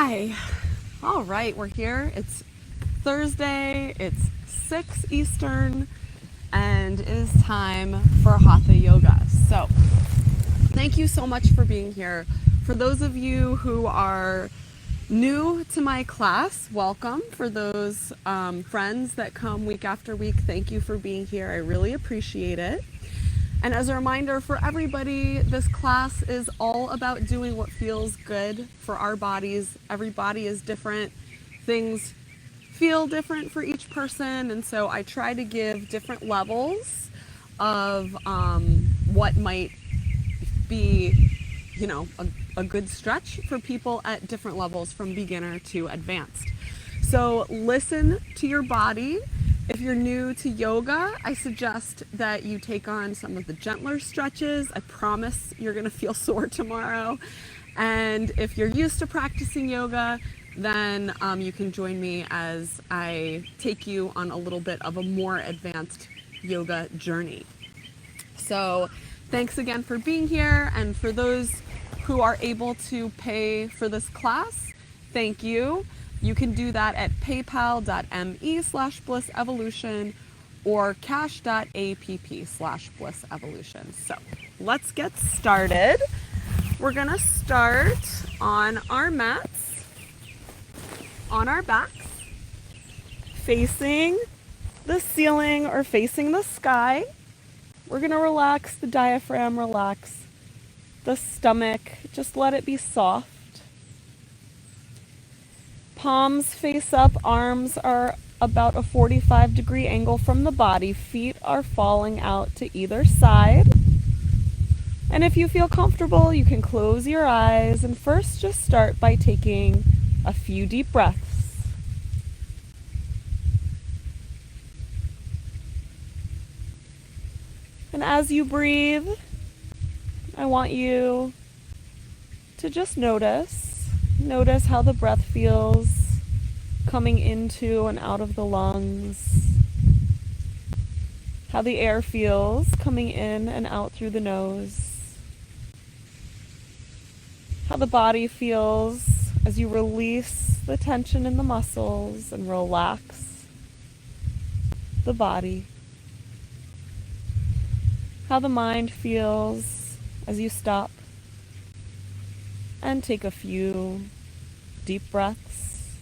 Hi. All right, we're here. It's Thursday, it's 6 Eastern, and it is time for Hatha Yoga. So, thank you so much for being here. For those of you who are new to my class, welcome. For those friends that come week after week, thank you for being here. I really appreciate it. And as a reminder for everybody, this class is all about doing what feels good for our bodies. Every body is different. Things feel different for each person. And so I try to give different levels of what might be, a good stretch for people at different levels from beginner to advanced. So listen to your body. If you're new to yoga, I suggest that you take on some of the gentler stretches. I promise you're going to feel sore tomorrow. And if you're used to practicing yoga, then you can join me as I take you on a little bit of a more advanced yoga journey. So thanks again for being here. And for those who are able to pay for this class, thank you. You can do that at paypal.me/Bliss Evolution or cash.app/Bliss Evolution. So let's get started. We're gonna start on our mats, on our backs, facing the ceiling or facing the sky. We're gonna relax the diaphragm, relax the stomach, just let it be soft. Palms face up, arms are about a 45-degree angle from the body. Feet are falling out to either side. And if you feel comfortable, you can close your eyes and first just start by taking a few deep breaths. And as you breathe, I want you to just notice how the breath feels coming into and out of the lungs, how the air feels coming in and out through the nose, how the body feels as you release the tension in the muscles and relax the body, how the mind feels as you stop and take a few deep breaths.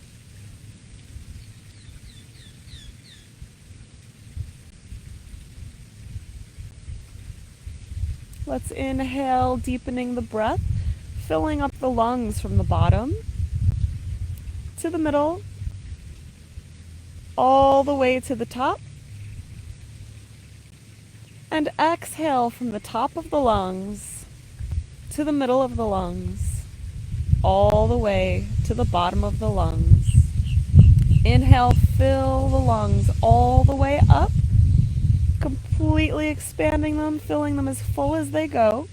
Let's inhale, deepening the breath, filling up the lungs from the bottom to the middle, all the way to the top. And exhale from the top of the lungs to the middle of the lungs, all the way to the bottom of the lungs. Inhale, fill the lungs all the way up, completely expanding them, filling them as full as they go.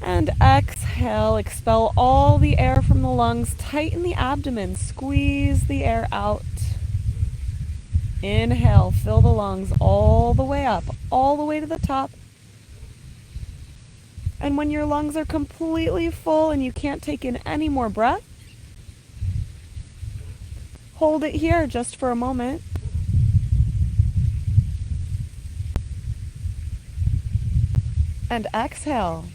And exhale, expel all the air from the lungs, tighten the abdomen, squeeze the air out. Inhale, fill the lungs all the way up, all the way to the top. And when your lungs are completely full and you can't take in any more breath, hold it here just for a moment. And exhale.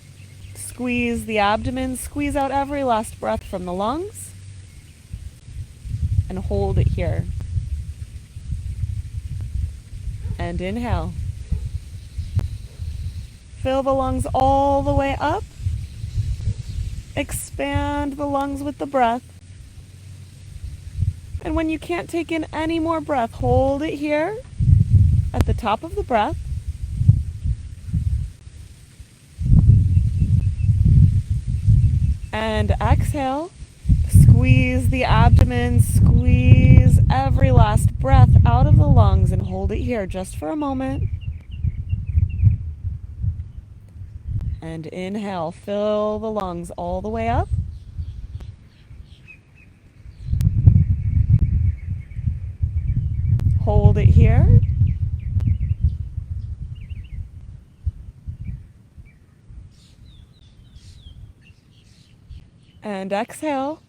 Squeeze the abdomen, squeeze out every last breath from the lungs, and hold it here. And inhale. Fill the lungs all the way up. Expand the lungs with the breath. And when you can't take in any more breath, hold it here at the top of the breath. And exhale. Squeeze the abdomen, squeeze every last breath out of the lungs and hold it here just for a moment. And inhale, fill the lungs all the way up. Hold it here. And exhale.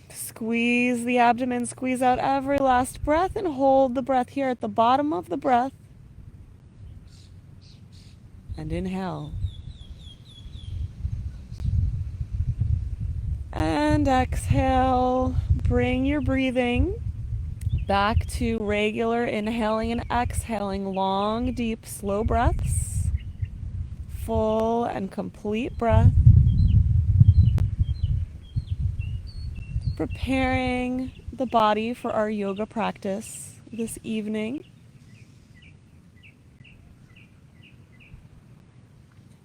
Squeeze the abdomen, squeeze out every last breath, and hold the breath here at the bottom of the breath. And inhale. And exhale. Bring your breathing back to regular inhaling and exhaling, long, deep, slow breaths. Full and complete breath. Preparing the body for our yoga practice this evening.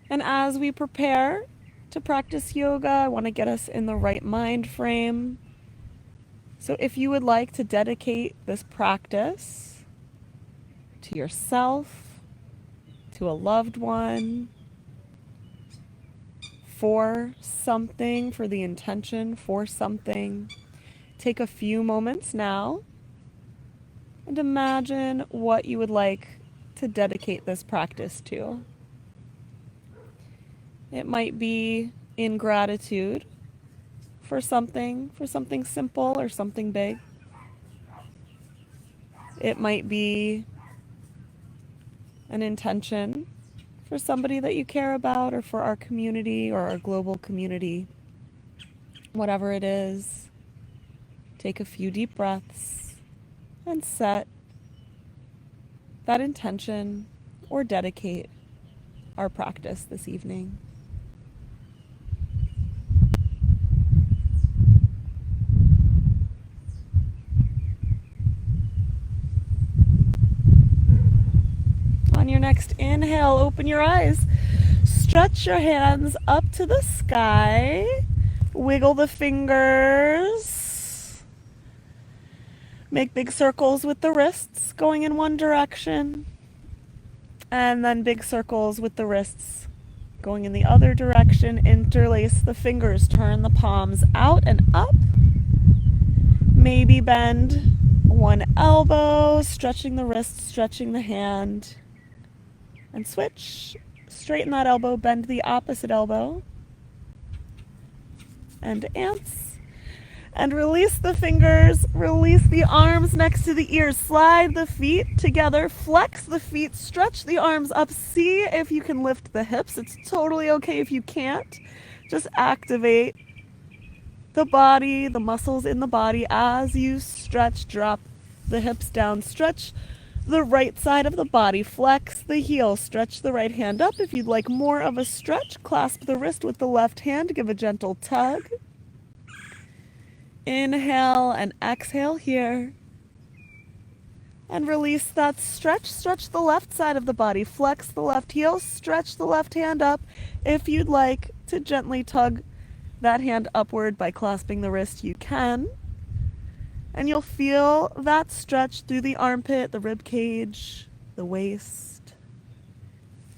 And as we prepare to practice yoga, I want to get us in the right mind frame. So if you would like to dedicate this practice to yourself, to a loved one, for something, for the intention, for something, take a few moments now and imagine what you would like to dedicate this practice to. It might be in gratitude for something simple or something big. It might be an intention for somebody that you care about, or for our community or our global community. Whatever it is, take a few deep breaths and set that intention or dedicate our practice this evening. On your next inhale, open your eyes. Stretch your hands up to the sky. Wiggle the fingers. Make big circles with the wrists going in one direction. And then big circles with the wrists going in the other direction. Interlace the fingers. Turn the palms out and up. Maybe bend one elbow, stretching the wrist, stretching the hand. And switch. Straighten that elbow, bend the opposite elbow. And ants. And release the fingers, release the arms next to the ears. Slide the feet together, flex the feet, stretch the arms up. See if you can lift the hips. It's totally okay if you can't. Just activate the body, the muscles in the body as you stretch. Drop the hips down, stretch the right side of the body, flex the heel, stretch the right hand up. If you'd like more of a stretch, clasp the wrist with the left hand, give a gentle tug. Inhale and exhale here. And release that stretch. Stretch the left side of the body, flex the left heel, stretch the left hand up. If you'd like to gently tug that hand upward by clasping the wrist, you can. And you'll feel that stretch through the armpit, the rib cage, the waist.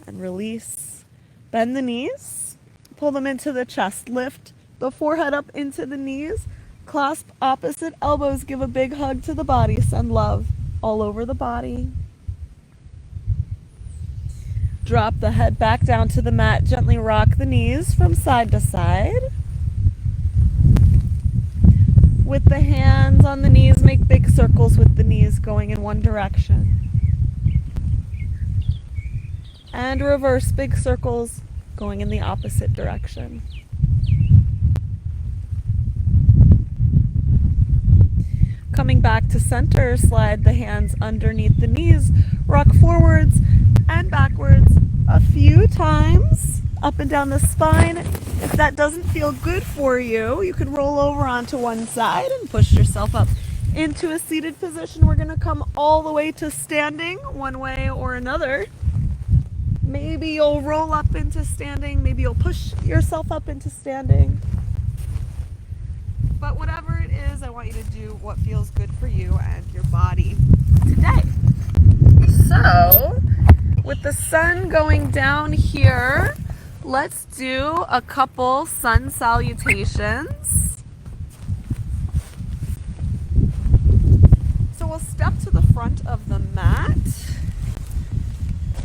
And release. Bend the knees. Pull them into the chest. Lift the forehead up into the knees. Clasp opposite elbows. Give a big hug to the body. Send love all over the body. Drop the head back down to the mat. Gently rock the knees from side to side. With the hands on the knees, make big circles with the knees going in one direction. And reverse big circles going in the opposite direction. Coming back to center, slide the hands underneath the knees, rock forwards and backwards a few times, up and down the spine. If that doesn't feel good for you, you can roll over onto one side and push yourself up into a seated position. We're going to come all the way to standing one way or another. Maybe you'll roll up into standing. Maybe you'll push yourself up into standing. But whatever it is, I want you to do what feels good for you and your body today. So, with the sun going down here, let's do a couple sun salutations. So we'll step to the front of the mat.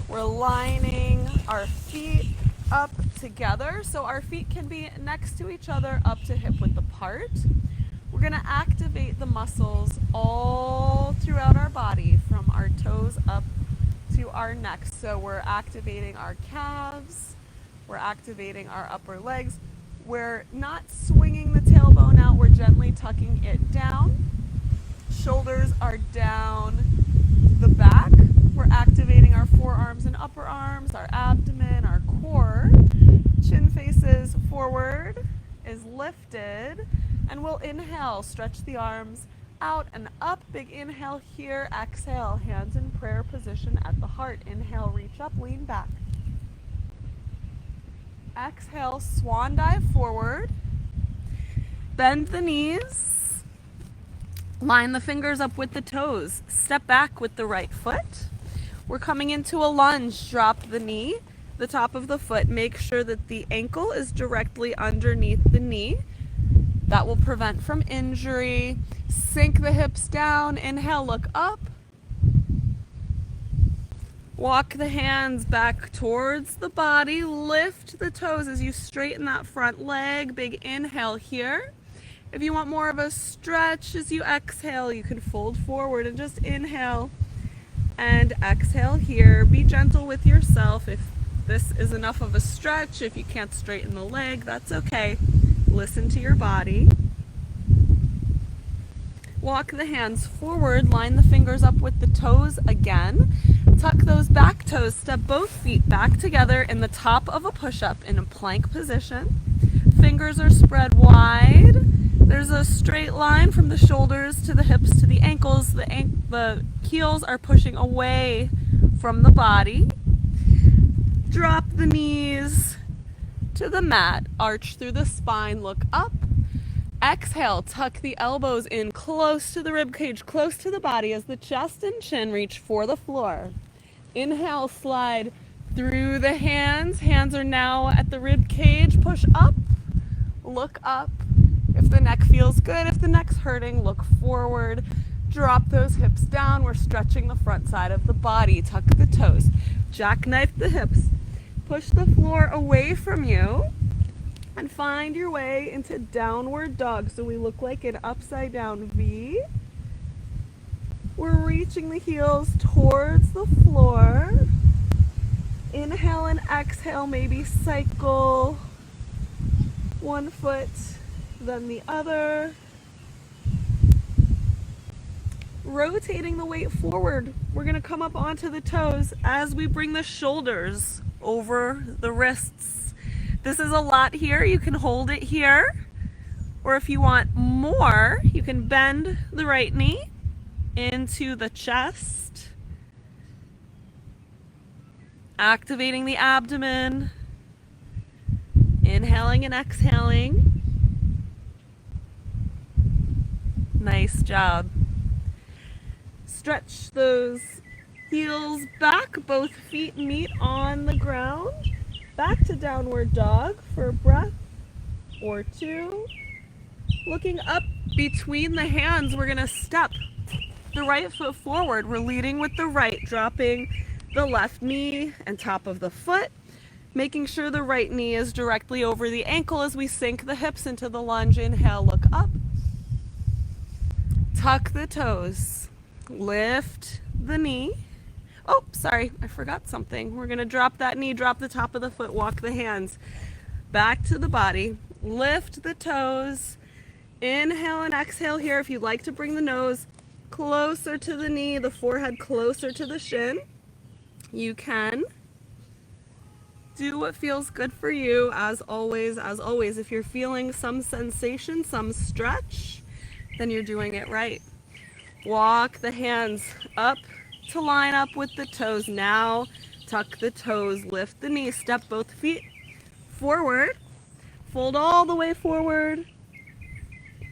We're lining our feet up together so our feet can be next to each other, up to hip width apart. We're going to activate the muscles all throughout our body, from our toes up to our neck. So we're activating our calves, we're activating our upper legs. We're not swinging the tailbone out, we're gently tucking it down. Shoulders are down the back. We're activating our forearms and upper arms, our abdomen, our core. Chin faces forward, is lifted, and we'll inhale, stretch the arms out and up. Big inhale here, exhale, hands in prayer position at the heart. Inhale, reach up, lean back. Exhale, swan dive forward. Bend the knees. Line the fingers up with the toes. Step back with the right foot. We're coming into a lunge. Drop the knee, the top of the foot. Make sure that the ankle is directly underneath the knee. That will prevent from injury. Sink the hips down. Inhale, look up. Walk the hands back towards the body. Lift the toes as you straighten that front leg. Big inhale here. If you want more of a stretch as you exhale, you can fold forward and just inhale and exhale here. Be gentle with yourself. If this is enough of a stretch, if you can't straighten the leg, that's okay. Listen to your body. Walk the hands forward, line the fingers up with the toes again. Tuck those back toes, step both feet back together in the top of a push-up in a plank position. Fingers are spread wide. There's a straight line from the shoulders to the hips to the ankles. The heels are pushing away from the body. Drop the knees to the mat. Arch through the spine, look up. Exhale, tuck the elbows in close to the rib cage, close to the body as the chest and chin reach for the floor. Inhale, slide through the hands. Hands are now at the rib cage. Push up, look up. If the neck feels good, if the neck's hurting, look forward. Drop those hips down. We're stretching the front side of the body. Tuck the toes. Jackknife the hips. Push the floor away from you and find your way into downward dog. So we look like an upside down V. We're reaching the heels towards the floor. Inhale and exhale, maybe cycle one foot, then the other. Rotating the weight forward. We're gonna come up onto the toes as we bring the shoulders over the wrists. This is a lot here. You can hold it here, or if you want more, you can bend the right knee into the chest, activating the abdomen, inhaling and exhaling. Nice job. Stretch those heels back, both feet meet on the ground. Back to downward dog for a breath or two. Looking up between the hands, we're gonna step the right foot forward. We're leading with the right, dropping the left knee and top of the foot, making sure the right knee is directly over the ankle as we sink the hips into the lunge. Inhale, look up. Tuck the toes. Lift the knee. Oh, sorry, I forgot something. We're gonna drop that knee, drop the top of the foot, walk the hands back to the body. Lift the toes. Inhale and exhale here. If you'd like to bring the nose closer to the knee, the forehead closer to the shin, you can. Do what feels good for you. As always, if you're feeling some sensation, some stretch, then you're doing it right. Walk the hands up to line up with the toes. Now tuck the toes, lift the knees, step both feet forward, fold all the way forward.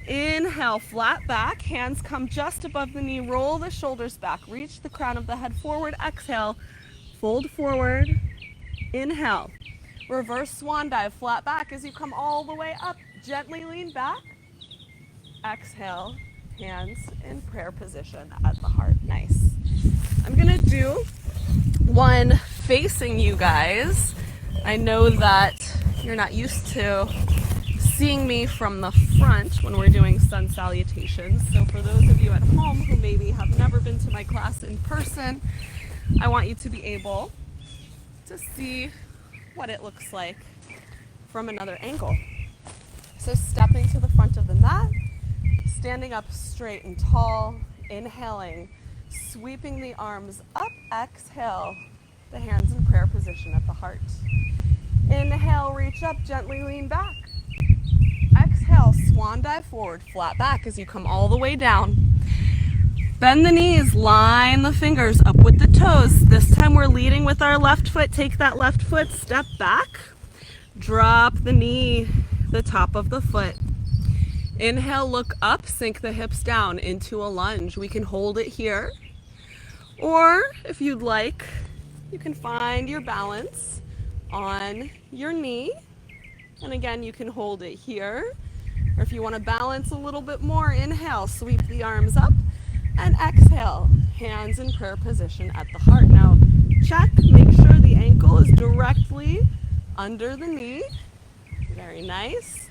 Inhale, flat back, hands come just above the knee, roll the shoulders back, reach the crown of the head forward. Exhale, fold forward. Inhale, reverse swan dive, flat back as you come all the way up, gently lean back. Exhale, hands in prayer position at the heart. Nice. I'm gonna do one facing you guys. I know that you're not used to seeing me from the front when we're doing sun salutations. So for those of you at home who maybe have never been to my class in person, I want you to be able to see what it looks like from another angle. So stepping to the front of the mat, standing up straight and tall, inhaling, sweeping the arms up, exhale, the hands in prayer position at the heart. Inhale, reach up, gently lean back. Exhale, swan dive forward, flat back as you come all the way down. Bend the knees, line the fingers up with the toes. This time we're leading with our left foot. Take that left foot, step back, drop the knee, the top of the foot. Inhale, look up, sink the hips down into a lunge. We can hold it here, or if you'd like, you can find your balance on your knee. And again, you can hold it here, or if you want to balance a little bit more, inhale, sweep the arms up, and exhale, hands in prayer position at the heart. Now, check, make sure the ankle is directly under the knee. Very nice.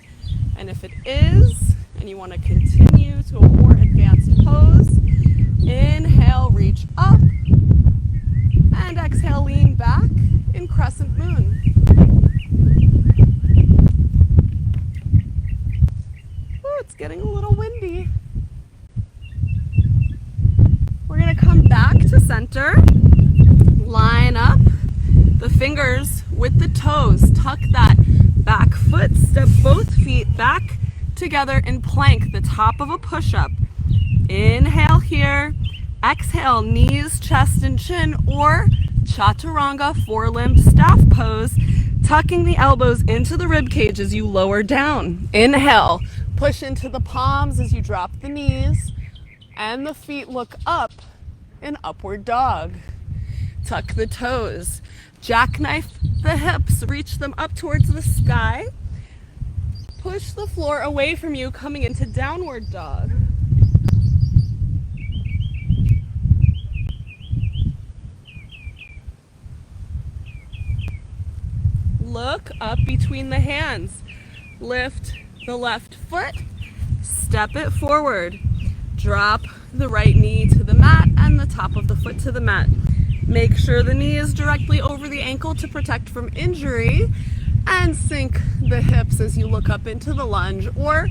And if it is, and you want to continue to a more advanced pose, inhale, reach up, and exhale, lean back in crescent moon. Ooh, it's getting a little windy. We're going to come back to center, line up the fingers with the toes, tuck that back foot, step both feet back together in plank, the top of a push-up. Inhale here, exhale, knees, chest, and chin, or chaturanga, four-limb staff pose, tucking the elbows into the rib cage as you lower down. Inhale, push into the palms as you drop the knees, and the feet look up in upward dog. Tuck the toes, jackknife the hips, reach them up towards the sky. Push the floor away from you, coming into downward dog. Look up between the hands. Lift the left foot, step it forward. Drop the right knee to the mat and the top of the foot to the mat. Make sure the knee is directly over the ankle to protect from injury, and sink the hips as you look up into the lunge, or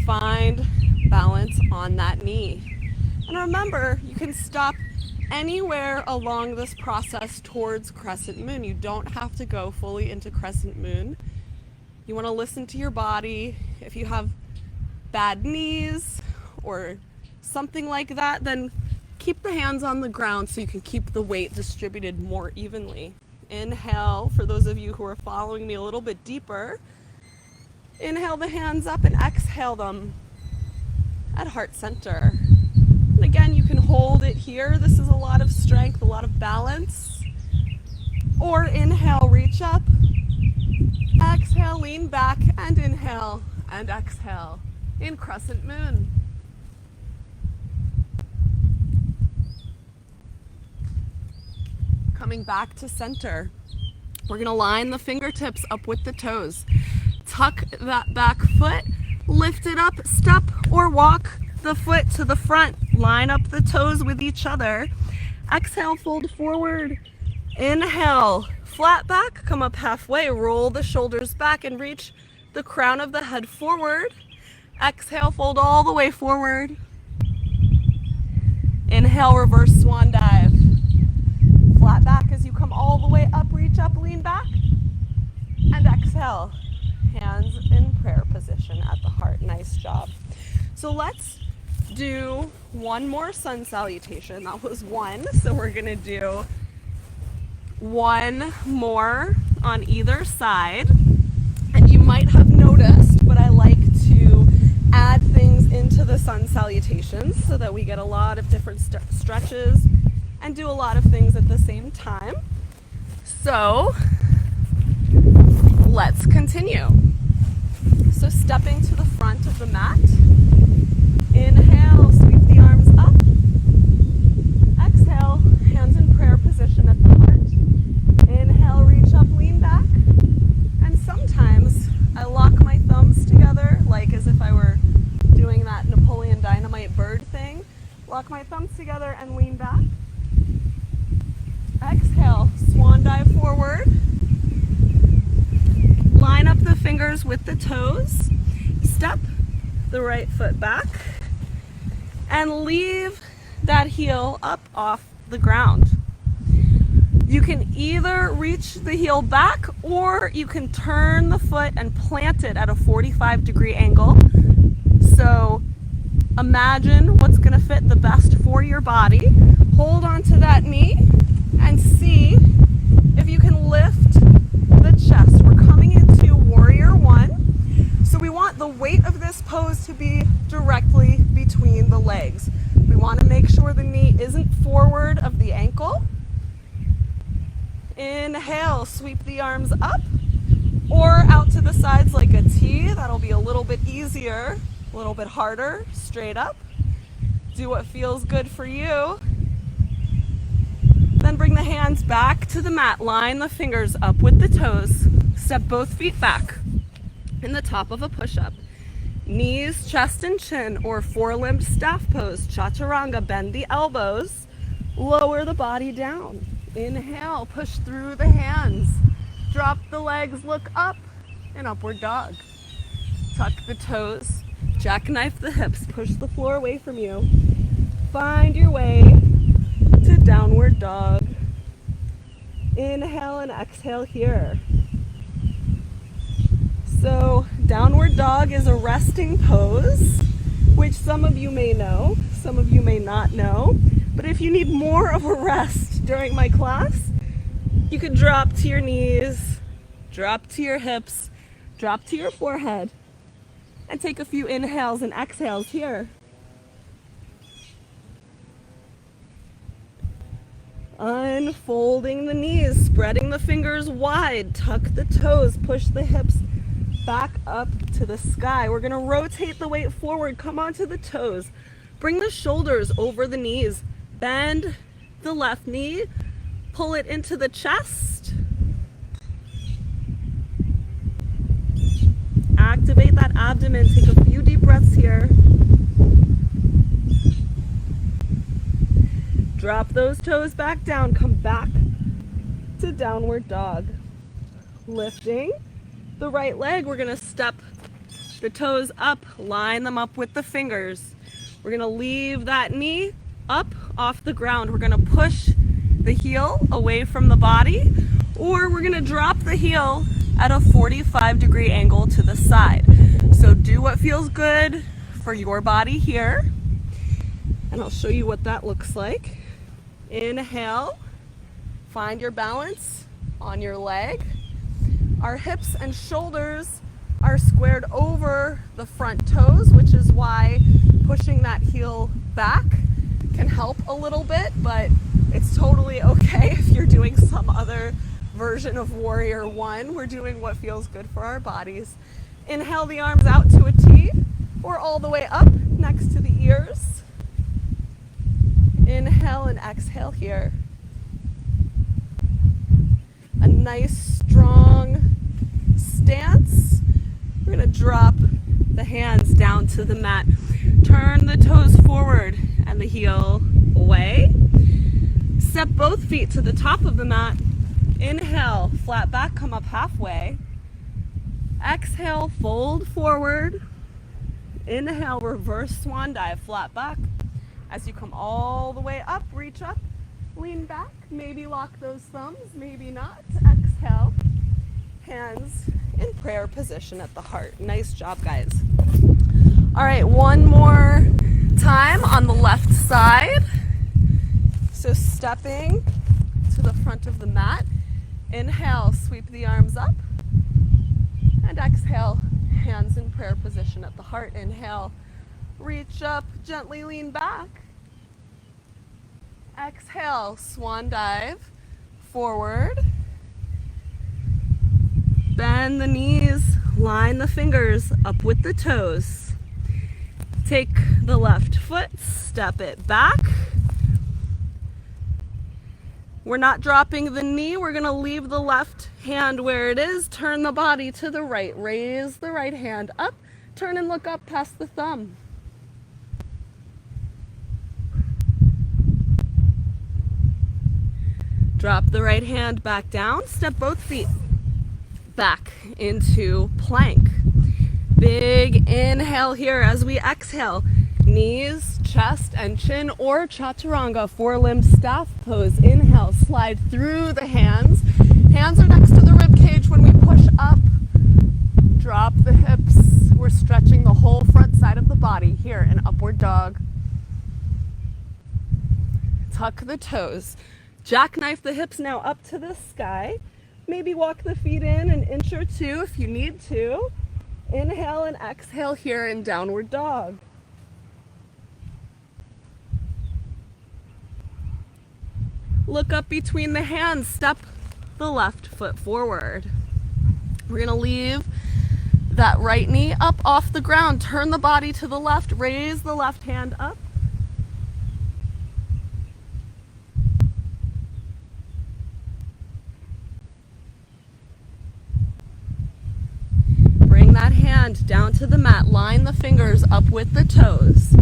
find balance on that knee. And remember, you can stop anywhere along this process towards crescent moon. You don't have to go fully into crescent moon. You want to listen to your body. If you have bad knees or something like that, then keep the hands on the ground so you can keep the weight distributed more evenly. Inhale, for those of you who are following me a little bit deeper, inhale the hands up and exhale them at heart center. And again, you can hold it here. This is a lot of strength, a lot of balance. Or inhale, reach up, exhale, lean back, and inhale and exhale in crescent moon. Coming back to center. We're going to line the fingertips up with the toes. Tuck that back foot, lift it up, step or walk the foot to the front. Line up the toes with each other. Exhale, fold forward. Inhale, flat back, come up halfway, roll the shoulders back and reach the crown of the head forward. Exhale, fold all the way forward. Inhale, reverse swan dive. Flat back as you come all the way up, reach up, lean back, and exhale, hands in prayer position at the heart. Nice job. So let's do one more sun salutation. That was one, so we're gonna do one more on either side. And you might have noticed, but I like to add things into the sun salutations so that we get a lot of different stretches and do a lot of things at the same time. So let's continue. So stepping to the front of the mat, inhale, sweep the arms up. Exhale, hands in prayer position at the heart. Inhale, reach up, lean back. And sometimes Lock my thumbs together and lean back. Exhale, swan dive forward. Line up the fingers with the toes. Step the right foot back and leave that heel up off the ground. You can either reach the heel back or you can turn the foot and plant it at a 45-degree angle. So imagine what's going to fit the best for your body. Hold on to that knee and see if you can lift the chest. We're coming into warrior one. So we want the weight of this pose to be directly between the legs. We want to make sure the knee isn't forward of the ankle. Inhale, sweep the arms up or out to the sides like a T. That'll be a little bit easier, a little bit harder. Straight up. Do what feels good for you. Then bring the hands back to the mat. Line the fingers up with the toes. Step both feet back in the top of a push-up. Knees, chest, and chin, or four-limbed staff pose. Chaturanga, bend the elbows. Lower the body down. Inhale, push through the hands. Drop the legs, look up, and upward dog. Tuck the toes, jackknife the hips, push the floor away from you. Find your way to downward dog. Inhale and exhale here. So downward dog is a resting pose, which some of you may know, some of you may not know. But if you need more of a rest during my class, you could drop to your knees, drop to your hips, drop to your forehead, and take a few inhales and exhales here. Unfolding the knees, spreading the fingers wide, tuck the toes, push the hips back up to the sky. We're gonna rotate the weight forward, come onto the toes. Bring the shoulders over the knees. Bend the left knee, pull it into the chest. Activate that abdomen, take a few deep breaths here. Drop those toes back down, come back to downward dog. Lifting the right leg, we're gonna step the toes up, line them up with the fingers. We're gonna leave that knee up off the ground. We're gonna push the heel away from the body, or we're gonna drop the heel at a 45-degree angle to the side. So do what feels good for your body here. And I'll show you what that looks like. Inhale, find your balance on your leg. Our hips and shoulders are squared over the front toes, which is why pushing that heel back can help a little bit, but it's totally okay if you're doing some other version of warrior one. We're doing what feels good for our bodies. Inhale the arms out to a T or all the way up next to the ears. Inhale and exhale here. A nice strong stance. We're gonna drop the hands down to the mat. Turn the toes forward and the heel away. Step both feet to the top of the mat. Inhale, flat back, come up halfway. Exhale, fold forward. Inhale, reverse swan dive, flat back. As you come all the way up, reach up, lean back, maybe lock those thumbs, maybe not. Exhale, hands in prayer position at the heart. Nice job, guys. All right, one more time on the left side. So stepping to the front of the mat. Inhale, sweep the arms up. And exhale, hands in prayer position at the heart. Inhale, reach up, gently lean back. Exhale, swan dive, forward. Bend the knees, line the fingers up with the toes. Take the left foot, step it back. We're not dropping the knee, we're gonna leave the left hand where it is, turn the body to the right, raise the right hand up, turn and look up past the thumb. Drop the right hand back down, step both feet back into plank. Big inhale here as we exhale. Knees, chest, and chin, or chaturanga, four-limb staff pose. Inhale, slide through the hands. Hands are next to the rib cage when we push up. Drop the hips. We're stretching the whole front side of the body here in upward dog. Tuck the toes. Jackknife the hips now up to the sky. Maybe walk the feet in an inch or two if you need to. Inhale and exhale here in downward dog. Look up between the hands. Step the left foot forward. We're going to leave that right knee up off the ground. Turn the body to the left. Raise the left hand up. Bring that hand down to the mat. Line the fingers up with the toes.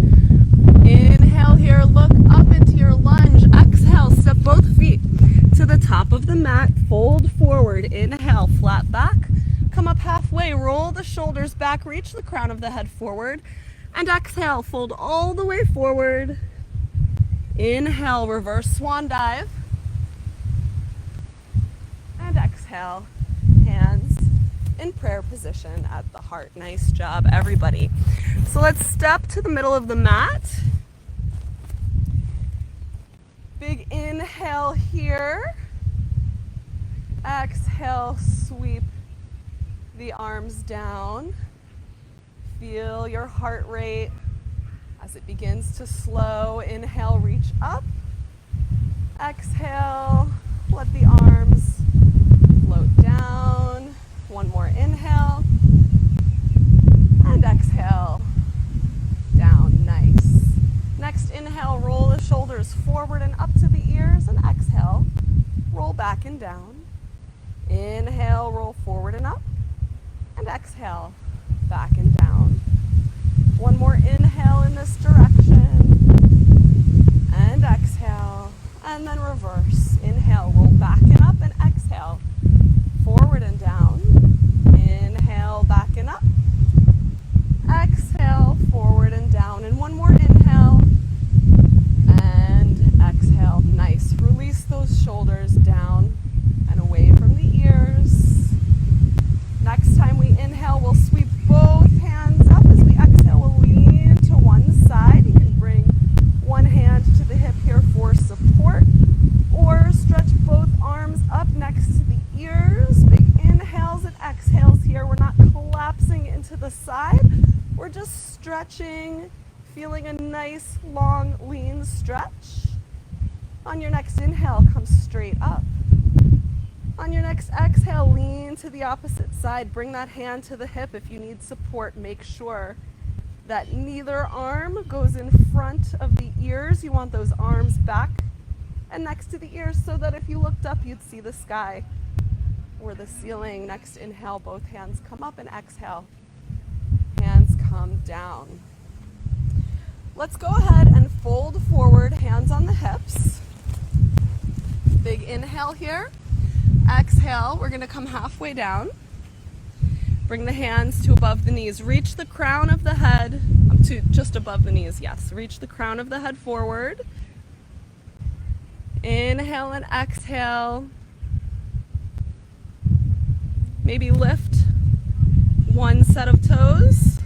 Inhale here. Look up into your lunge. Exhale. Step both feet to the top of the mat. Fold forward. Inhale. Flat back. Come up halfway. Roll the shoulders back. Reach the crown of the head forward. And exhale. Fold all the way forward. Inhale. Reverse swan dive. And exhale. Hands in prayer position at the heart. Nice job, everybody. So let's step to the middle of the mat. Big inhale here. Exhale, sweep the arms down. Feel your heart rate as it begins to slow. Inhale, reach up. Exhale, let the arms float down. One more inhale. And exhale, down. Nice. Next inhale, roll the shoulders forward and up to the ears, and exhale, roll back and down. Inhale, roll forward and up, and exhale, back and down. One more inhale in this direction, and exhale, and then reverse. Inhale, roll back and up, and exhale, forward and down. Inhale, back and up. Exhale, forward and down. And one more inhale. And exhale. Nice. Release those shoulders down and away from the ears. Next time we inhale, we'll sweep both hands up. As we exhale, we'll lean to one side. You can bring one hand to the hip here for support, or stretch both arms up next to the ears. Big inhales and exhales here. We're not collapsing into the side. We're just stretching, feeling a nice, long, lean stretch. On your next inhale, come straight up. On your next exhale, lean to the opposite side. Bring that hand to the hip if you need support. Make sure that neither arm goes in front of the ears. You want those arms back and next to the ears so that if you looked up, you'd see the sky or the ceiling. Next inhale, both hands come up, and exhale, hands come down. Let's go ahead and fold forward, hands on the hips. Big inhale here. Exhale, we're going to come halfway down. Bring the hands to above the knees. Reach the crown of the head to just above the knees. Yes, reach the crown of the head forward. Inhale and exhale. Maybe lift one set of toes.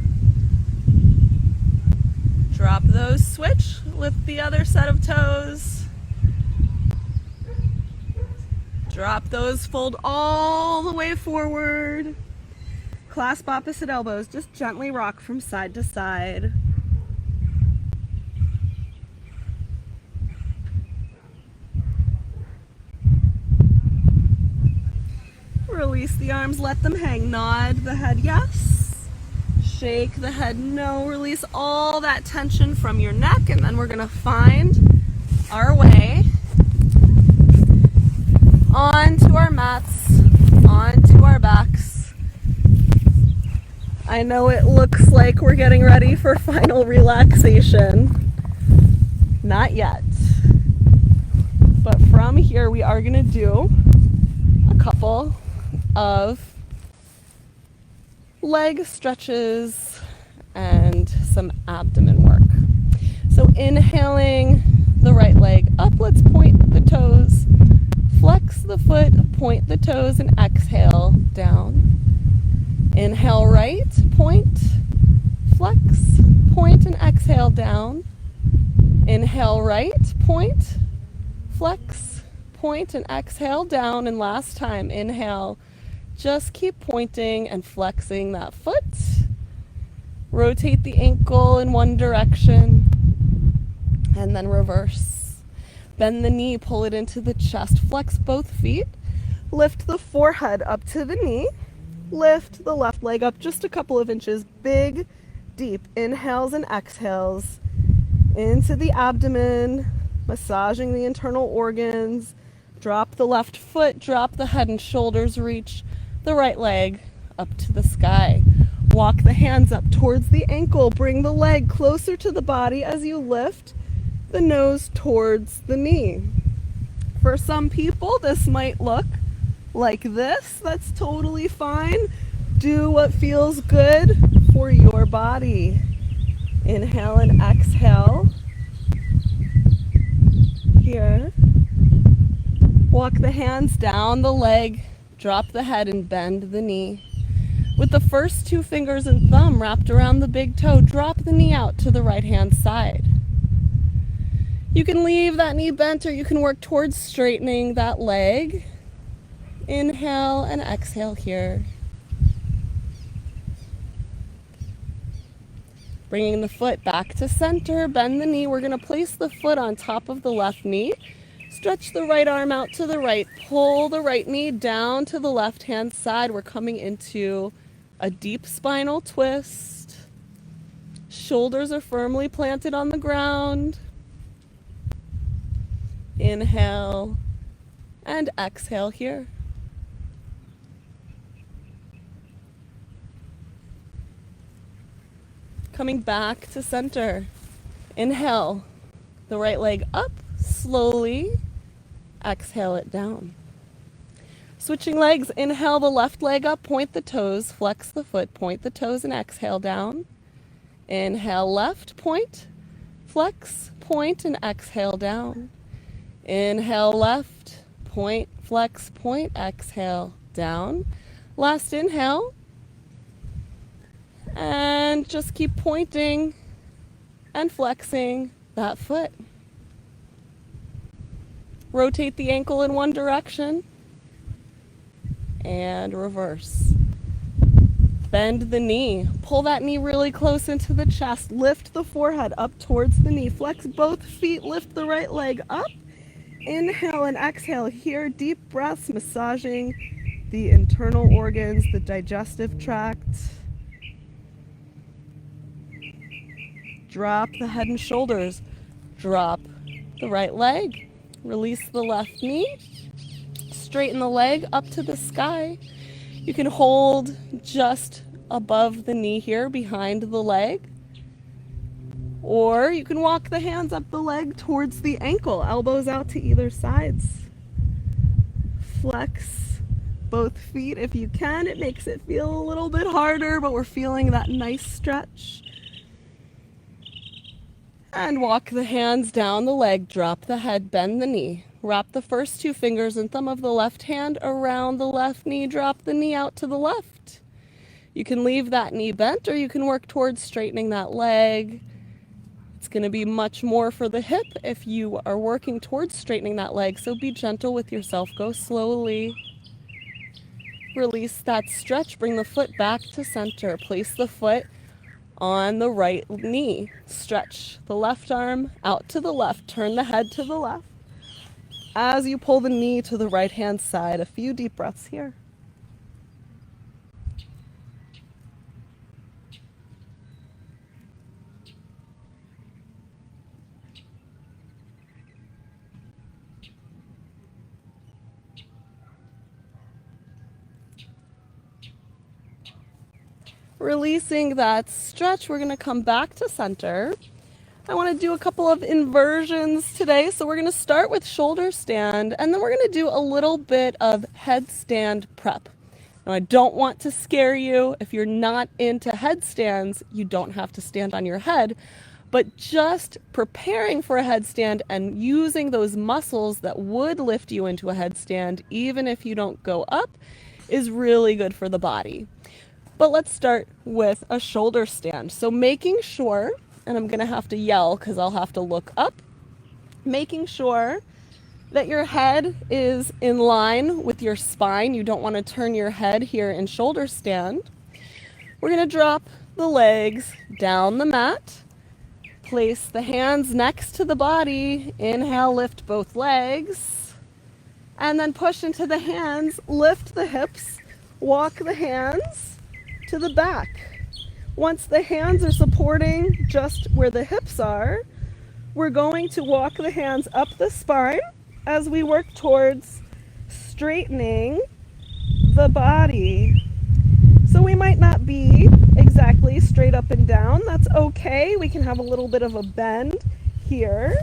Drop those, switch, lift the other set of toes. Drop those, fold all the way forward. Clasp opposite elbows, just gently rock from side to side. Release the arms, let them hang. Nod the head, yes. Shake the head, no. Release all that tension from your neck, and then we're gonna find our way onto our mats, onto our backs. I know it looks like we're getting ready for final relaxation. Not yet. But from from here, we are going to do a couple of leg stretches and some abdomen work. So inhaling the right leg up, let's point the toes, flex the foot, point the toes, and exhale down. Inhale right, point, flex, point, and exhale down. Inhale right, point, flex, point, and exhale down. And last time, inhale, just keep pointing and flexing that foot. Rotate the ankle in one direction and then reverse. Bend the knee, pull it into the chest, flex both feet, lift the forehead up to the knee, lift the left leg up just a couple of inches, big, deep inhales and exhales into the abdomen, massaging the internal organs. Drop the left foot, drop the head and shoulders, reach the right leg up to the sky. Walk the hands up towards the ankle, bring the leg closer to the body as you lift the nose towards the knee. For some people, this might look like this. That's totally fine. Do what feels good for your body. Inhale and exhale. Here. Walk the hands down the leg, drop the head and bend the knee. With the first two fingers and thumb wrapped around the big toe, drop the knee out to the right hand side. You can leave that knee bent or you can work towards straightening that leg. Inhale and exhale here. Bringing the foot back to center, bend the knee. We're going to place the foot on top of the left knee. Stretch the right arm out to the right. Pull the right knee down to the left hand side. We're coming into a deep spinal twist. Shoulders are firmly planted on the ground. Inhale and exhale here. Coming back to center. Inhale the right leg up slowly. Exhale it down. Switching legs, inhale the left leg up, point the toes, flex the foot, point the toes and exhale down. Inhale left, point, flex, point and exhale down. Inhale left, point, flex, point, exhale down. Last inhale. And just keep pointing and flexing that foot. Rotate the ankle in one direction and reverse. Bend the knee. Pull that knee really close into the chest. Lift the forehead up towards the knee. Flex both feet. Lift the right leg up. Inhale and exhale here. Deep breaths, massaging the internal organs, the digestive tract. Drop the head and shoulders. Drop the right leg. Release the left knee. Straighten the leg up to the sky. You can hold just above the knee here, behind the leg. Or you can walk the hands up the leg towards the ankle, elbows out to either sides. Flex both feet if you can. It makes it feel a little bit harder, but we're feeling that nice stretch. And walk the hands down the leg, drop the head, bend the knee. Wrap the first two fingers and thumb of the left hand around the left knee, drop the knee out to the left. You can leave that knee bent or you can work towards straightening that leg. It's going to be much more for the hip if you are working towards straightening that leg, so be gentle with yourself. Go slowly. Release that stretch, bring the foot back to center. Place the foot on the right knee. Stretch the left arm out to the left. Turn the head to the left. As you pull the knee to the right hand side, a few deep breaths here. Releasing that stretch, we're going to come back to center. I want to do a couple of inversions today. So we're going to start with shoulder stand, and then we're going to do a little bit of headstand prep. Now, I don't want to scare you. If you're not into headstands, you don't have to stand on your head. But just preparing for a headstand and using those muscles that would lift you into a headstand, even if you don't go up, is really good for the body. But let's start with a shoulder stand. So making sure, and I'm going to have to yell because I'll have to look up, making sure that your head is in line with your spine. You don't want to turn your head here in shoulder stand. We're going to drop the legs down the mat. Place the hands next to the body. Inhale, lift both legs. And then push into the hands, lift the hips, walk the hands to the back. Once the hands are supporting just where the hips are, we're going to walk the hands up the spine as we work towards straightening the body. So we might not be exactly straight up and down. That's okay. We can have a little bit of a bend here.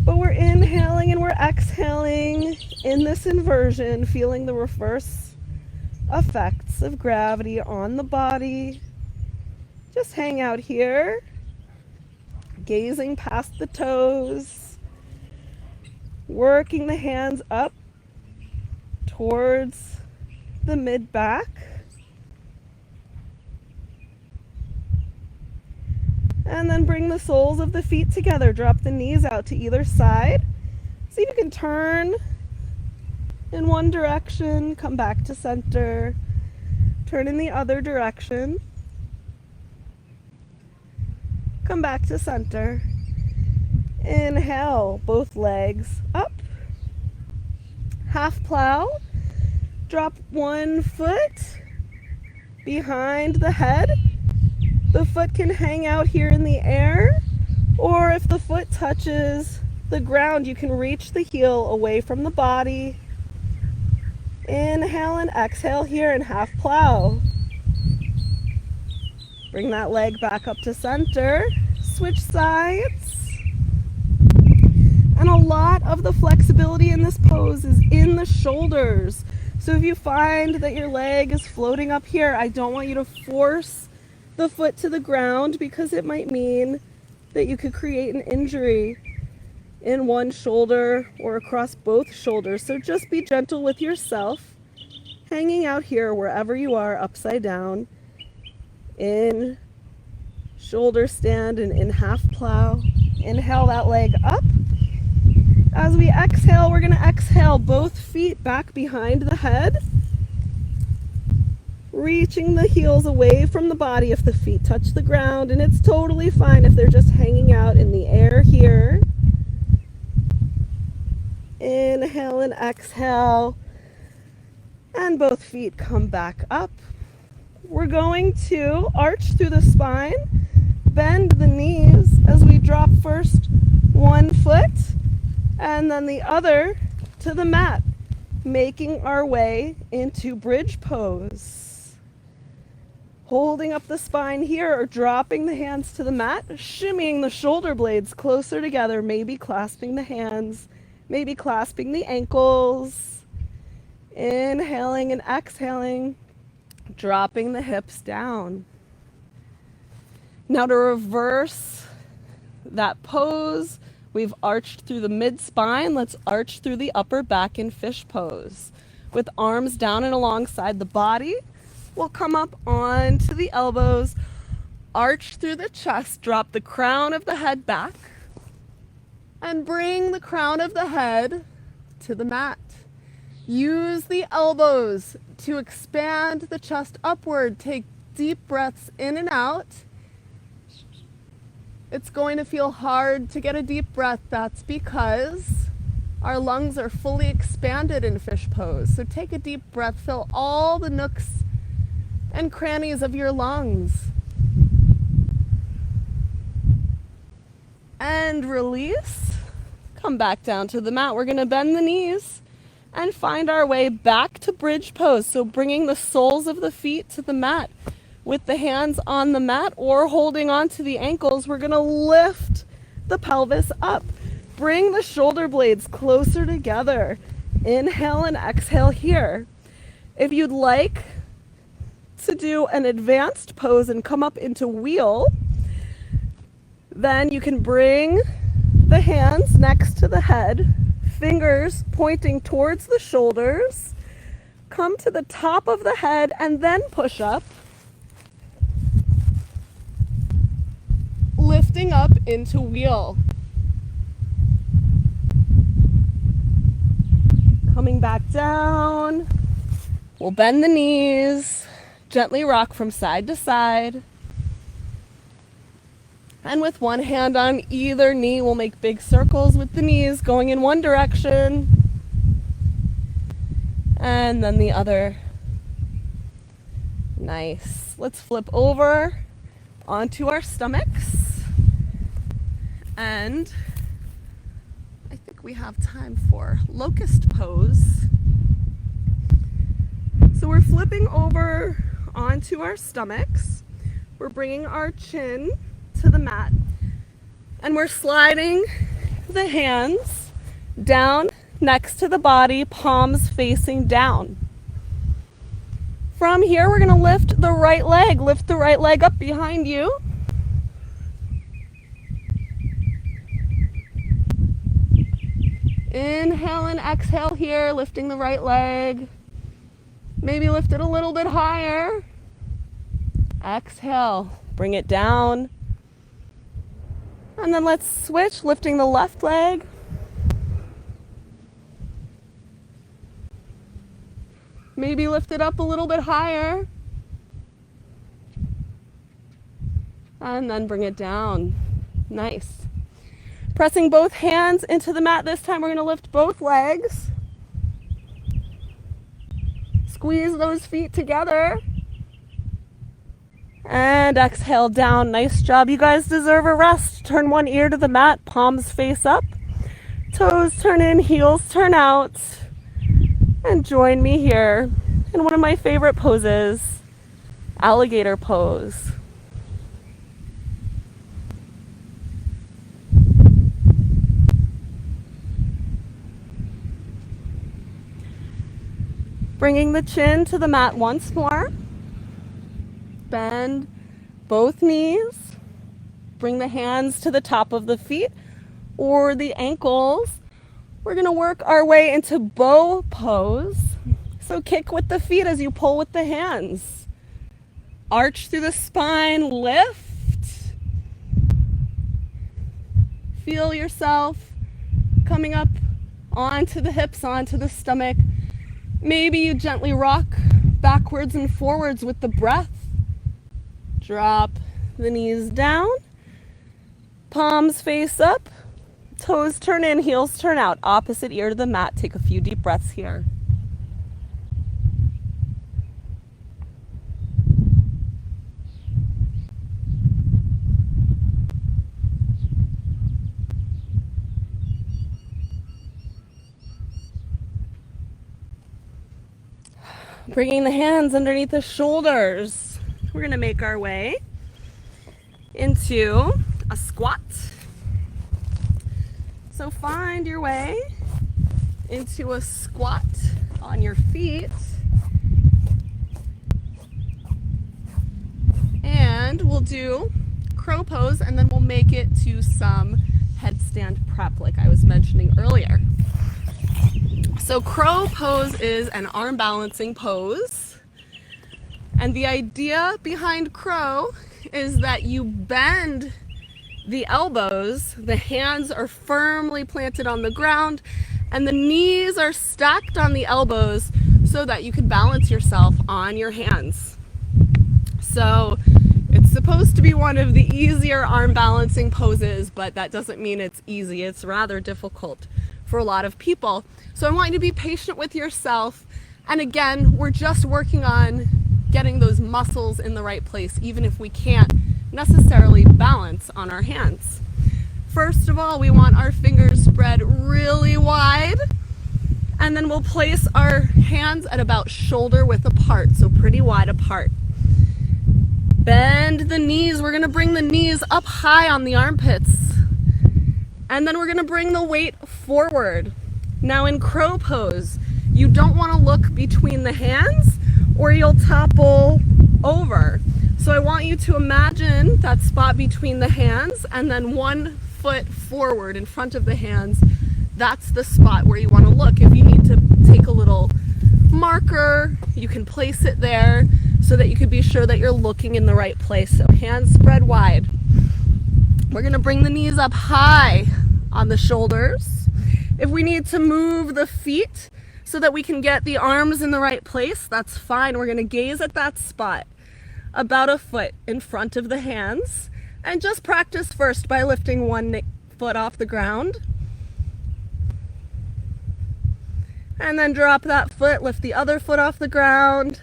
But we're inhaling and we're exhaling in this inversion, feeling the reverse effects of gravity on the body. Just hang out here, gazing past the toes, working the hands up towards the mid-back. And then bring the soles of the feet together. Drop the knees out to either side. See if you can turn in one direction, come back to center, turn in the other direction, come back to center. Inhale, both legs up. Half plow. Drop one foot behind the head. The foot can hang out here in the air, or if the foot touches the ground, you can reach the heel away from the body. Inhale and exhale here in half plow. Bring that leg back up to center. Switch sides. And a lot of the flexibility in this pose is in the shoulders. So if you find that your leg is floating up here, I don't want you to force the foot to the ground because it might mean that you could create an injury in one shoulder or across both shoulders. So just be gentle with yourself, hanging out here wherever you are, upside down, in shoulder stand and in half plow. Inhale that leg up. As we exhale, we're going to exhale both feet back behind the head, reaching the heels away from the body if the feet touch the ground, and it's totally fine if they're just hanging out in the air here. Inhale and exhale, and both feet come back up. We're going to arch through the spine, bend the knees as we drop first one foot and then the other to the mat, making our way into bridge pose. Holding up the spine here or dropping the hands to the mat, shimmying the shoulder blades closer together, maybe clasping the hands, maybe clasping the ankles. Inhaling and exhaling, dropping the hips down. Now to reverse that pose, we've arched through the mid-spine. Let's arch through the upper back in fish pose. With arms down and alongside the body, we'll come up onto the elbows, arch through the chest, drop the crown of the head back, and bring the crown of the head to the mat. Use the elbows to expand the chest upward. Take deep breaths in and out. It's going to feel hard to get a deep breath. That's because our lungs are fully expanded in fish pose. So take a deep breath, fill all the nooks and crannies of your lungs. And release. Come back down to the mat. We're going to bend the knees and find our way back to bridge pose. So bringing the soles of the feet to the mat, With the hands on the mat or holding onto the ankles, we're going to lift the pelvis up. Bring the shoulder blades closer together. Inhale and exhale here. If you'd like to do an advanced pose and come up into wheel, then you can bring the hands next to the head, fingers pointing towards the shoulders, come to the top of the head and then push up, lifting up into wheel. Coming back down, we'll bend the knees, gently rock from side to side. And with one hand on either knee, we'll make big circles with the knees going in one direction. And then the other. Nice. Let's flip over onto our stomachs. And I think we have time for locust pose. So we're flipping over onto our stomachs. We're bringing our chin to the mat. And we're sliding the hands down next to the body, palms facing down. From here, we're going to lift the right leg. Lift the right leg up behind you. Inhale and exhale here, lifting the right leg. Maybe lift it a little bit higher. Exhale, bring it down. And then let's switch, lifting the left leg. Maybe lift it up a little bit higher. And then bring it down. Nice. Pressing both hands into the mat. This time we're going to lift both legs. Squeeze those feet together. And exhale down. Nice job. You guys deserve a rest. Turn one ear to the mat. Palms face up. Toes turn in. Heels turn out. And join me here in one of my favorite poses, alligator pose. Bringing the chin to the mat once more. Bend both knees. Bring the hands to the top of the feet or the ankles. We're going to work our way into bow pose. So kick with the feet as you pull with the hands. Arch through the spine, lift. Feel yourself coming up onto the hips, onto the stomach. Maybe you gently rock backwards and forwards with the breath. Drop the knees down. Palms face up. Toes turn in, heels turn out. Opposite ear to the mat. Take a few deep breaths here. Bringing the hands underneath the shoulders. We're going to make our way into a squat. So find your way into a squat on your feet. And we'll do crow pose and then we'll make it to some headstand prep like I was mentioning earlier. So crow pose is an arm balancing pose. And the idea behind crow is that you bend the elbows, the hands are firmly planted on the ground, and the knees are stacked on the elbows so that you can balance yourself on your hands. So it's supposed to be one of the easier arm balancing poses, but that doesn't mean it's easy. It's rather difficult for a lot of people. So I want you to be patient with yourself. And again, we're just working on getting those muscles in the right place, even if we can't necessarily balance on our hands. First of all, we want our fingers spread really wide, and then we'll place our hands at about shoulder width apart, so pretty wide apart. Bend the knees. We're going to bring the knees up high on the armpits. And then we're going to bring the weight forward. Now in crow pose, you don't want to look between the hands or you'll topple over. So I want you to imagine that spot between the hands and then 1 foot forward in front of the hands. That's the spot where you want to look. If you need to take a little marker, you can place it there so that you can be sure that you're looking in the right place. So hands spread wide. We're going to bring the knees up high on the shoulders. If we need to move the feet so that we can get the arms in the right place, that's fine. We're going to gaze at that spot about 1 foot in front of the hands and just practice first by lifting 1 foot off the ground. And then drop that foot, lift the other foot off the ground.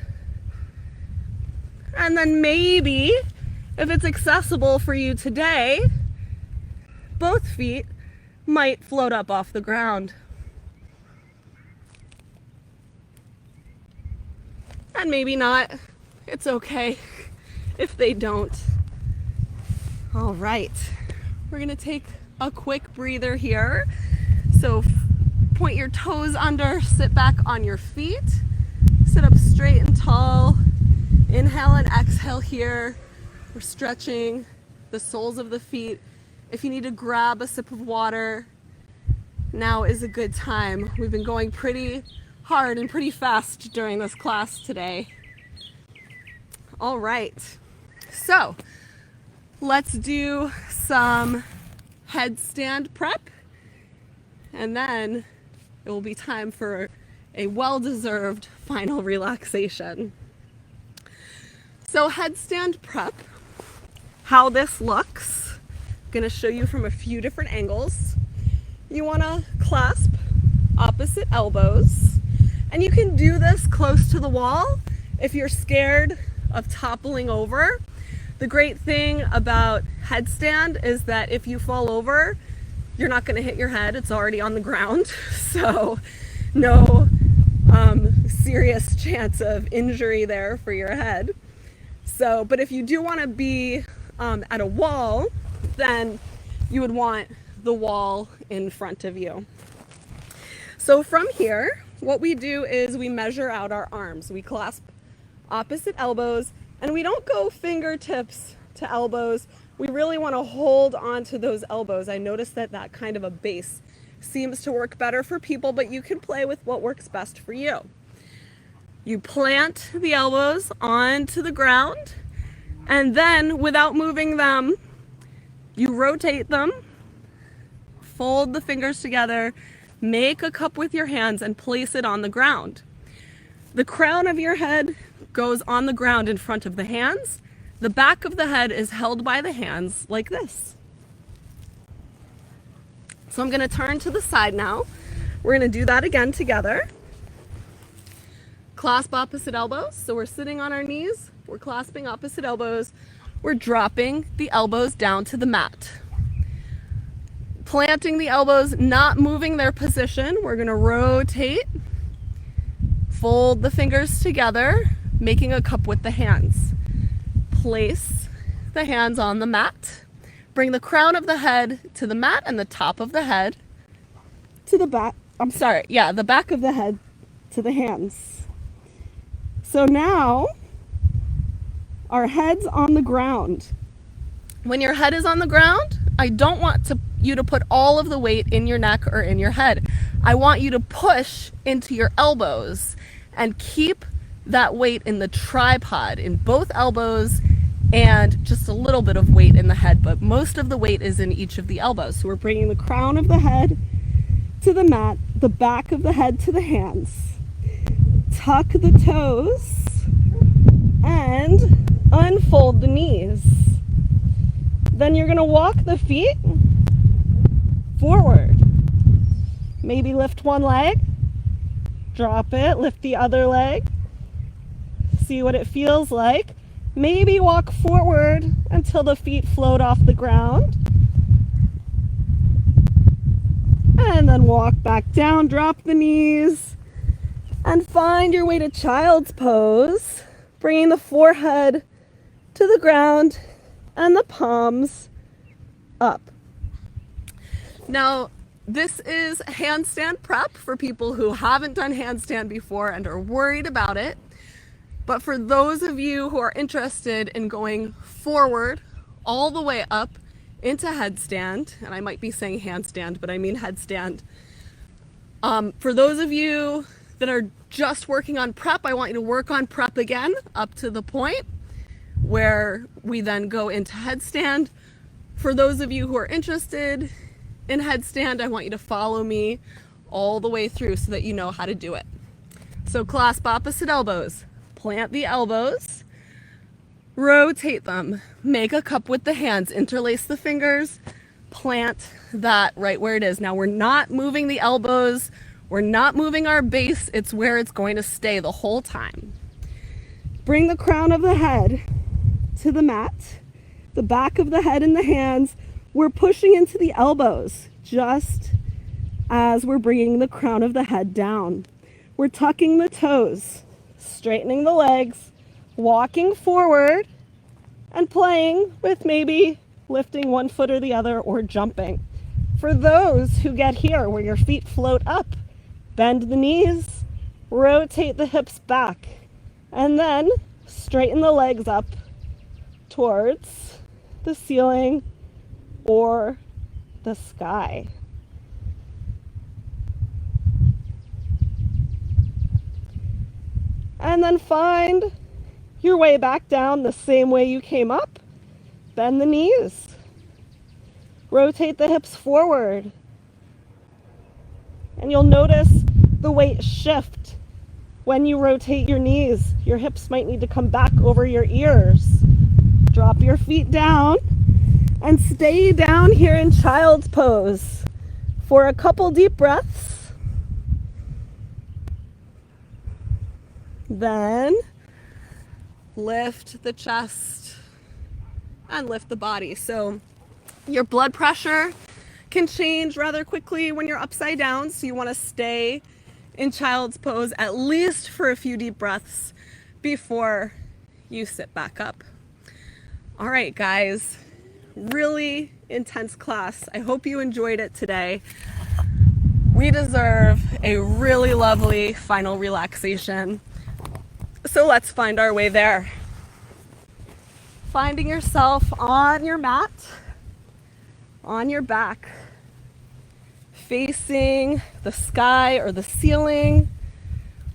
And then maybe, if it's accessible for you today, both feet might float up off the ground. And maybe not. It's okay if they don't. All right, we're gonna take a quick breather here. So point your toes under, sit back on your feet, sit up straight and tall. Inhale and exhale here. We're stretching the soles of the feet. If you need to grab a sip of water, now is a good time. We've been going pretty hard and pretty fast during this class today. All right, so let's do some headstand prep, and then it will be time for a well-deserved final relaxation. So headstand prep, how this looks, I'm going to show you from a few different angles. You want to clasp opposite elbows, and you can do this close to the wall if you're scared of toppling over. The great thing about headstand is that if you fall over, you're not going to hit your head. It's already on the ground, so no serious chance of injury there for your head. So, but if you do want to be at a wall, then you would want the wall in front of you. So from here, what we do is we measure out our arms. We clasp opposite elbows, and we don't go fingertips to elbows. We really want to hold on to those elbows. I noticed that that kind of a base seems to work better for people, but you can play with what works best for you. You plant the elbows onto the ground, and then without moving them, you rotate them, fold the fingers together, make a cup with your hands, and place it on the ground. The crown of your head goes on the ground in front of the hands. The back of the head is held by the hands like this. So I'm going to turn to the side now. We're going to do that again together. Clasp opposite elbows. So we're sitting on our knees. We're clasping opposite elbows. We're dropping the elbows down to the mat. Planting the elbows, not moving their position. We're going to rotate, fold the fingers together, making a cup with the hands. Place the hands on the mat. Bring the crown of the head to the mat and the top of the head to the back. The back of the head to the hands. So now our head's on the ground. When your head is on the ground, I don't want you to put all of the weight in your neck or in your head. I want you to push into your elbows and keep that weight in the tripod in both elbows and just a little bit of weight in the head, but most of the weight is in each of the elbows. So we're bringing the crown of the head to the mat, the back of the head to the hands. Tuck the toes and unfold the knees. Then you're going to walk the feet forward. Maybe lift one leg, drop it, lift the other leg. See what it feels like. Maybe walk forward until the feet float off the ground. And then walk back down, drop the knees, and find your way to child's pose, bringing the forehead to the ground and the palms up. Now, this is handstand prep for people who haven't done handstand before and are worried about it. But for those of you who are interested in going forward all the way up into headstand, and I might be saying handstand, but I mean headstand. For those of you that are just working on prep, I want you to work on prep again up to the point where we then go into headstand. For those of you who are interested in headstand, I want you to follow me all the way through so that you know how to do it. So clasp opposite elbows, plant the elbows, rotate them, make a cup with the hands, interlace the fingers, plant that right where it is. Now we're not moving the elbows, we're not moving our base, it's where it's going to stay the whole time. Bring the crown of the head to the mat, the back of the head in the hands. We're pushing into the elbows just as we're bringing the crown of the head down. We're tucking the toes, straightening the legs, walking forward, and playing with maybe lifting one foot or the other or jumping. For those who get here where your feet float up, bend the knees, rotate the hips back, and then straighten the legs up towards the ceiling or the sky. And then find your way back down the same way you came up. Bend the knees. Rotate the hips forward. And you'll notice the weight shift when you rotate your knees. Your hips might need to come back over your ears. Drop your feet down and stay down here in child's pose for a couple deep breaths. Then lift the chest and lift the body. So your blood pressure can change rather quickly when you're upside down, so you want to stay in child's pose at least for a few deep breaths before you sit back up. All right, guys, really intense class. I hope you enjoyed it today. We deserve a really lovely final relaxation. So let's find our way there. Finding yourself on your mat, on your back, facing the sky or the ceiling.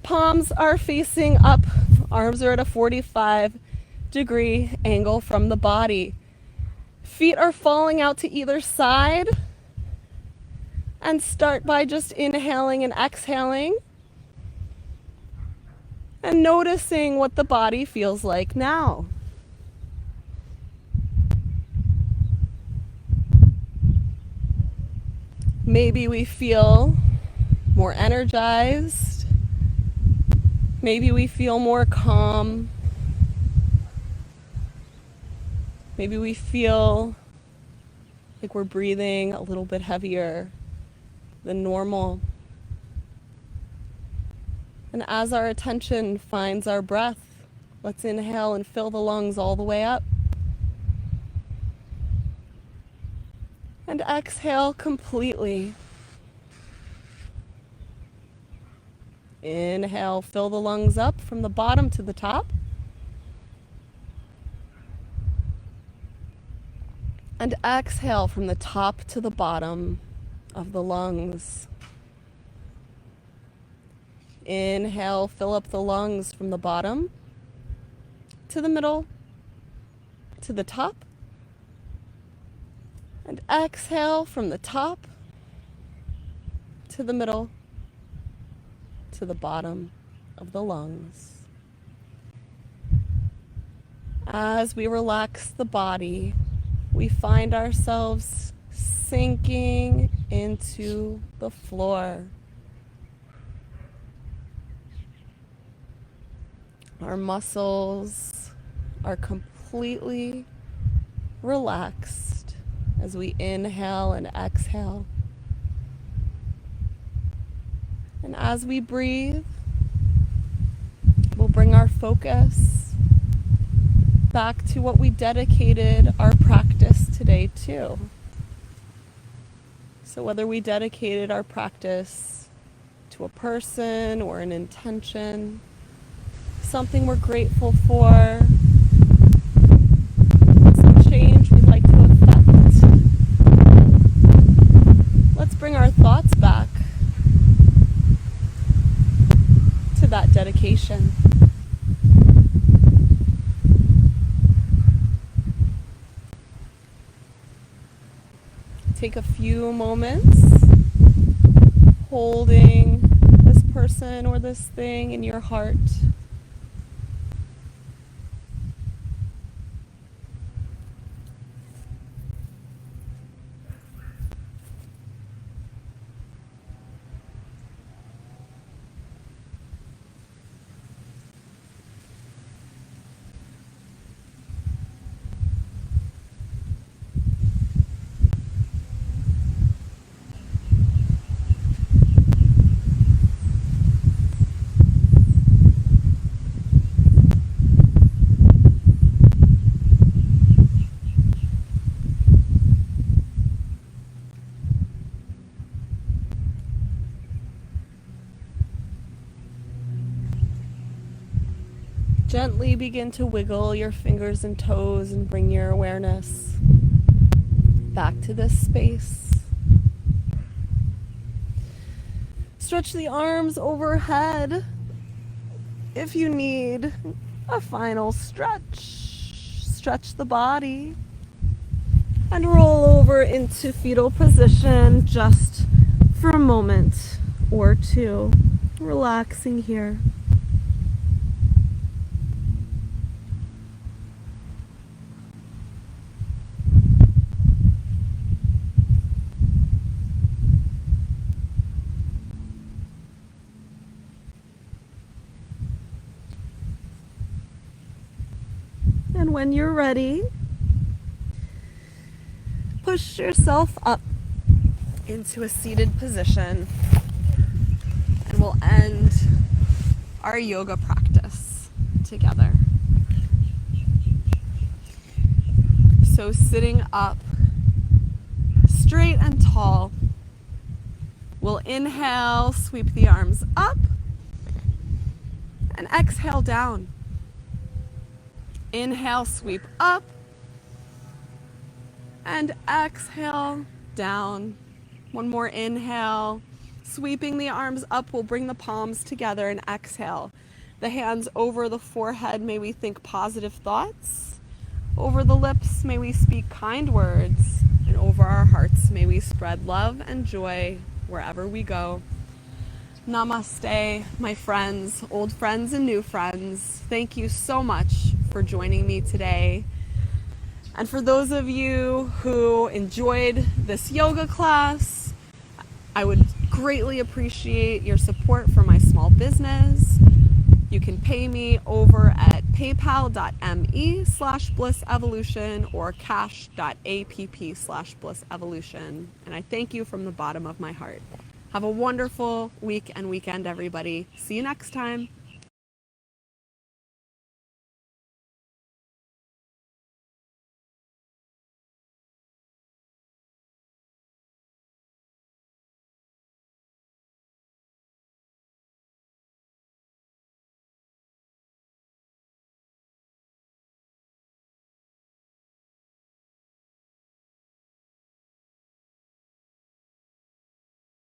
Palms are facing up, arms are at a 45-degree angle from the body. Feet are falling out to either side. And start by just inhaling and exhaling. And noticing what the body feels like now. Maybe we feel more energized. Maybe we feel more calm. Maybe we feel like we're breathing a little bit heavier than normal. And as our attention finds our breath, let's inhale and fill the lungs all the way up. And exhale completely. Inhale, fill the lungs up from the bottom to the top. And exhale from the top to the bottom of the lungs. Inhale, fill up the lungs from the bottom to the middle to the top. And exhale from the top to the middle to the bottom of the lungs. As we relax the body, we find ourselves sinking into the floor. Our muscles are completely relaxed as we inhale and exhale. And as we breathe, we'll bring our focus back to what we dedicated our practice today to. So whether we dedicated our practice to a person or an intention, something we're grateful for, some change we'd like to affect, let's bring our thoughts back to that dedication. Take a few moments holding this person or this thing in your heart. Gently begin to wiggle your fingers and toes and bring your awareness back to this space. Stretch the arms overhead if you need a final stretch. Stretch the body and roll over into fetal position just for a moment or two. Relaxing here. And when you're ready, push yourself up into a seated position, and we'll end our yoga practice together. So sitting up, straight and tall, we'll inhale, sweep the arms up, and exhale down. Inhale, sweep up, and exhale down. One more inhale, sweeping the arms up. We'll bring the palms together and exhale. The hands over the forehead, may we think positive thoughts. Over the lips, may we speak kind words. And over our hearts, may we spread love and joy wherever we go. Namaste, my friends, old friends and new friends. Thank you so much for joining me today. And for those of you who enjoyed this yoga class, I would greatly appreciate your support for my small business. You can pay me over at paypal.me/blissevolution or cash.app/blissevolution. And I thank you from the bottom of my heart. Have a wonderful week and weekend, everybody. See you next time.